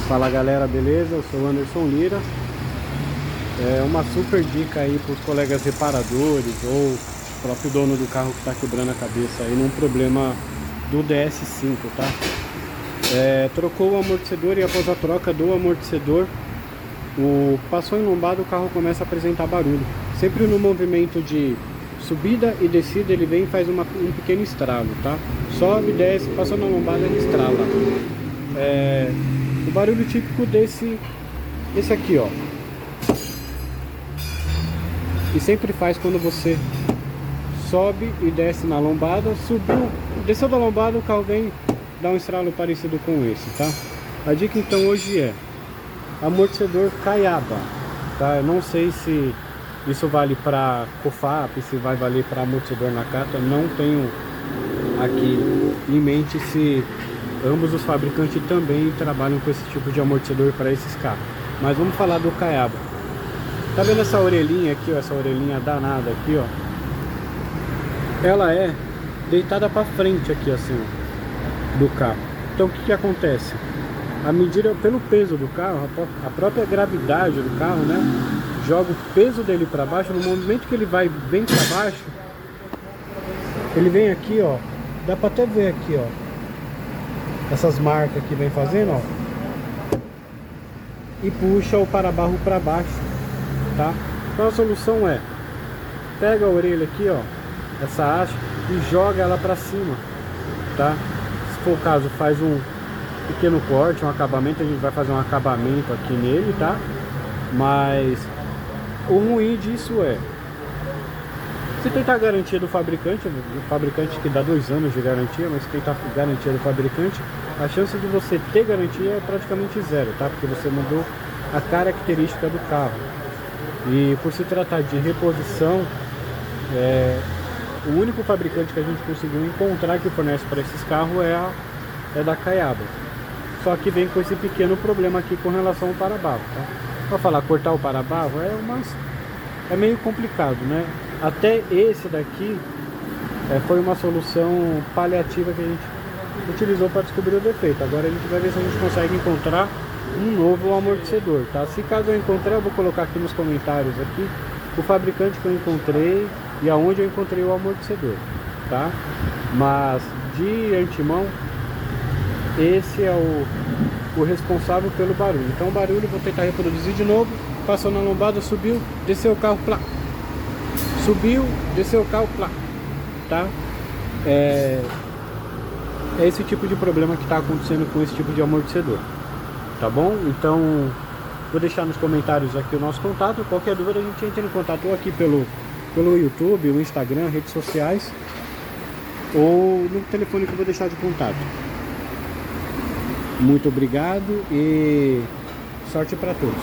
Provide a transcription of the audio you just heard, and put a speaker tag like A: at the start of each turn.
A: Fala galera, beleza? Eu sou o Anderson Lira. É uma super dica aí para os colegas reparadores ou o próprio dono do carro que está quebrando a cabeça aí num problema do DS5, tá? Trocou o amortecedor e após a troca do amortecedor, passou em lombada, o carro começa a apresentar barulho. Sempre no movimento de subida e descida ele vem e faz um pequeno estralo, tá? Sobe, desce, passou na lombada, ele estrala. O barulho típico esse aqui, ó. E sempre faz quando você sobe e desce na lombada. Subiu, desceu da lombada, o carro vem dar um estralo parecido com esse, tá? A dica então hoje é amortecedor Caiaba, tá? Eu não sei se isso vale para COFAP, se vai valer para amortecedor Nakata. Não tenho aqui em mente se ambos os fabricantes também trabalham com esse tipo de amortecedor para esses carros. Mas vamos falar do Caiaba. Tá vendo essa orelhinha aqui, ó? Essa orelhinha danada aqui, ó. Ela é deitada para frente aqui, assim, ó, do carro. Então o que acontece? A medida pelo peso do carro, a própria gravidade do carro, né, joga o peso dele para baixo. No momento que ele vem para baixo, ele vem aqui, ó. Dá para até ver aqui, ó, essas marcas que vem fazendo, ó, e puxa o para-barro para baixo, tá? Então a solução é: pega a orelha aqui, ó, essa haste, e joga ela para cima, tá? Se for o caso, faz um pequeno corte, um acabamento. A gente vai fazer um acabamento aqui nele, tá? Mas o ruim disso é, se tentar a garantia do fabricante, o fabricante que dá 2 anos de garantia, mas se tentar a garantia do fabricante, a chance de você ter garantia é praticamente zero, tá? Porque você mudou a característica do carro. E por se tratar de reposição, o único fabricante que a gente conseguiu encontrar que fornece para esses carros é da Caiaba. Só que vem com esse pequeno problema aqui com relação ao para-barro, tá? Para falar cortar o para-barro é meio complicado, né? Até esse daqui foi uma solução paliativa que a gente utilizou para descobrir o defeito. Agora a gente vai ver se a gente consegue encontrar um novo amortecedor, tá? Se caso eu encontrar, eu vou colocar aqui nos comentários aqui o fabricante que eu encontrei e aonde eu encontrei o amortecedor, tá? Mas de antemão, esse é o responsável pelo barulho. Então o barulho eu vou tentar reproduzir de novo. Passou na lombada, subiu, desceu o carro, plá. Subiu, desceu o carro, plá. Tá? É esse tipo de problema que está acontecendo com esse tipo de amortecedor, tá bom? Então vou deixar nos comentários aqui o nosso contato. Qualquer dúvida a gente entra em contato ou aqui pelo YouTube, o Instagram, redes sociais, ou no telefone que eu vou deixar de contato. Muito obrigado e sorte para todos.